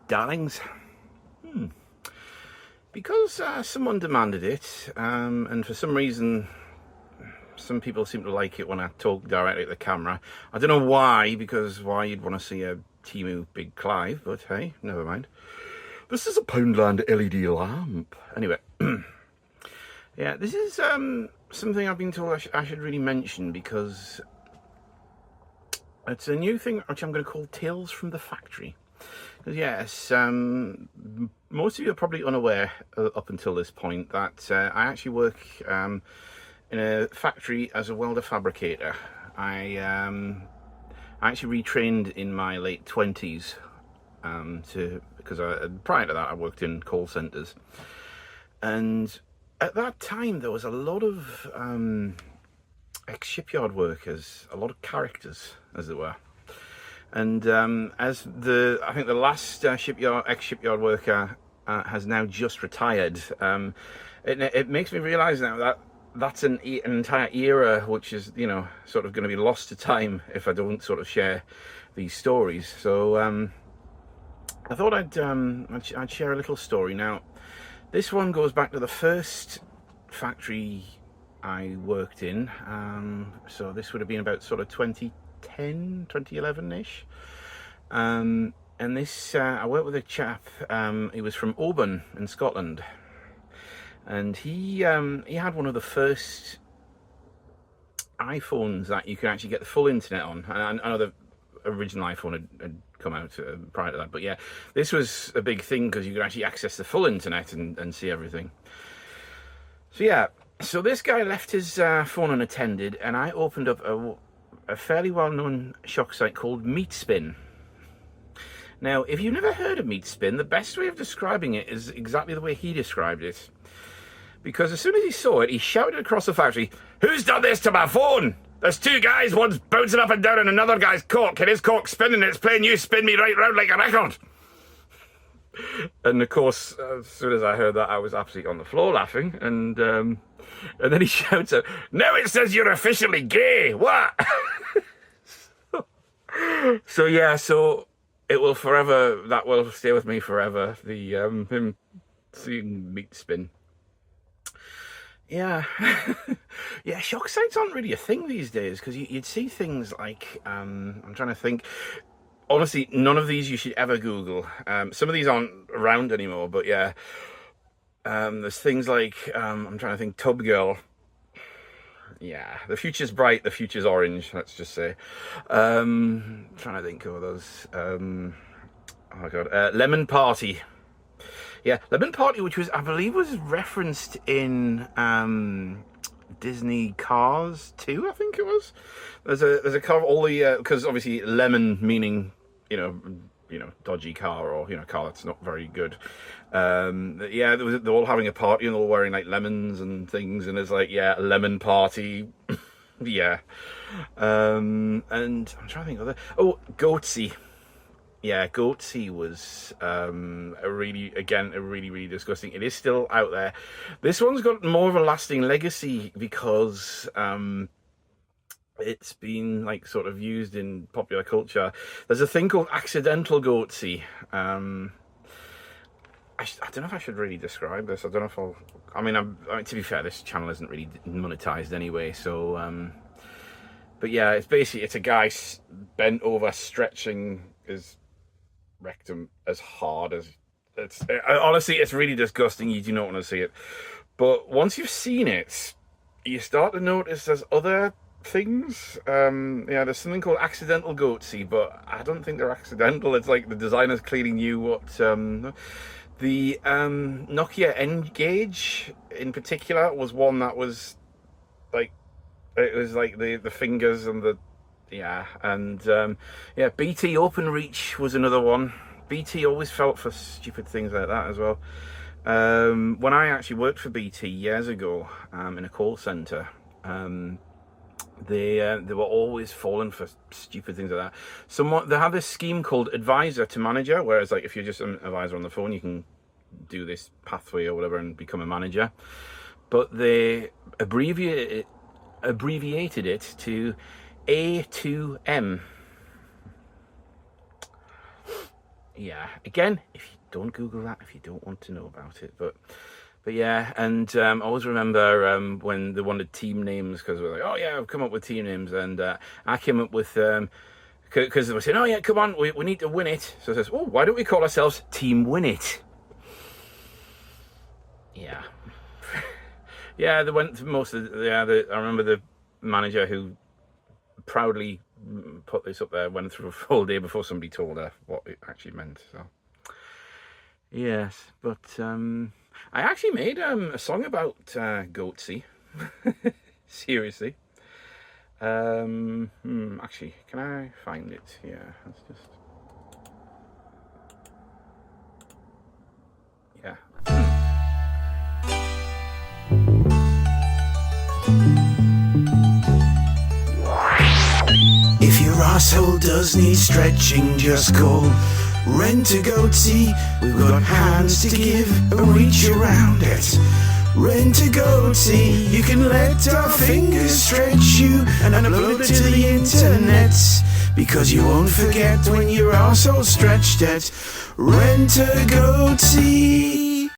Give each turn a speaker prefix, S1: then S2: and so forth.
S1: darlings. Because someone demanded it, and for some reason, some people seem to like it when I talk directly at the camera. I don't know why, because why you'd want to see a Temu Big Clive, but hey, never mind. This is a Poundland LED lamp. Anyway, yeah, this is something I've been told I should really mention, because it's a new thing which I'm going to call Tales from the Factory. Because yes, most of you are probably unaware up until this point that I actually work in a factory as a welder fabricator. I actually retrained in my late 20s because prior to that I worked in call centres, and at that time there was a lot of ex-shipyard workers, a lot of characters as it were. And as I think the last ex-shipyard worker has now just retired, it makes me realise now that that's an entire era which is, you know, sort of going to be lost to time if I don't sort of share these stories. So I thought I'd share a little story. Now, this one goes back to the first factory I worked in. So this would have been about sort of 2010, 2011-ish. And this, I worked with a chap, he was from Oban in Scotland. And he had one of the first iPhones that you could actually get the full internet on. And I know the original iPhone had come out prior to that, but yeah, this was a big thing because you could actually access the full internet and see everything. So yeah, so this guy left his phone unattended, and I opened up a fairly well-known shock site called Meatspin. Now, if you've never heard of Meatspin, the best way of describing it is exactly the way he described it. Because as soon as he saw it, he shouted across the factory, "Who's done this to my phone? There's two guys, one's bouncing up and down and another guy's cork, and his cork's spinning, it's playing you spin me right round like a record." And of course, as soon as I heard that, I was absolutely on the floor laughing, and then he shouts out, "Now it says you're officially gay, what?" So yeah, so it will forever, that will stay with me forever, the him seeing Meatspin. Yeah, yeah, shock sites aren't really a thing these days, because you'd see things like, I'm trying to think, honestly, none of these you should ever Google. Some of these aren't around anymore, but yeah, there's things like, I'm trying to think, Tub Girl. Yeah, the future's bright, the future's orange, let's just say. Trying to think of those, oh my god, Lemon Party. Yeah, Lemon Party, which was, I believe, was referenced in Disney Cars 2, I think it was. There's a car, all the, because obviously lemon meaning, you know, dodgy car, or, you know, car that's not very good. Yeah, they're all having a party and they're all wearing like lemons and things, and it's like, yeah, Lemon Party. Yeah. And I'm trying to think of that. Oh, Goatse. Yeah, Goatse was a really disgusting. It is still out there. This one's got more of a lasting legacy because it's been like sort of used in popular culture. There's a thing called accidental Goatse. I don't know if I should really describe this. I don't know if I'll. I mean, to be fair, this channel isn't really monetized anyway, so. But yeah, it's a guy bent over, stretching his rectum as hard as honestly, it's really disgusting. You do not want to see it, but once you've seen it, you start to notice there's other things. Yeah, there's something called accidental Goatse, but I don't think they're accidental. It's like the designers clearly knew what the Nokia N-Gage in particular was one that was like, it was like the fingers and the, yeah, and yeah, BT OpenReach was another one. BT always felt for stupid things like that as well. When I actually worked for BT years ago in a call centre, they were always falling for stupid things like that. They have this scheme called advisor to manager, whereas like if you're just an advisor on the phone, you can do this pathway or whatever and become a manager. But they abbreviated it to A2M. yeah, again, if you don't Google that, if you don't want to know about it, but yeah, and I always remember when they wanted team names, because we're like, oh yeah, I've come up with team names, and I came up with because they were saying, oh yeah, come on, we need to win it. So I says, oh, why don't we call ourselves Team Win It? Yeah. Yeah, they went through most of I remember the manager who proudly put this up there went through a full day before somebody told her what it actually meant. So yes, but I actually made a song about Goatse. Seriously. Actually, can I find it? Yeah, let's just. Yeah.
S2: If your asshole does need stretching, just call Rent a Goatse. We've got hands to give, a reach around it. Rent a Goatse, you can let our fingers stretch you and upload it to the internet, because you won't forget when your arsehole stretched it. Rent a Goatse.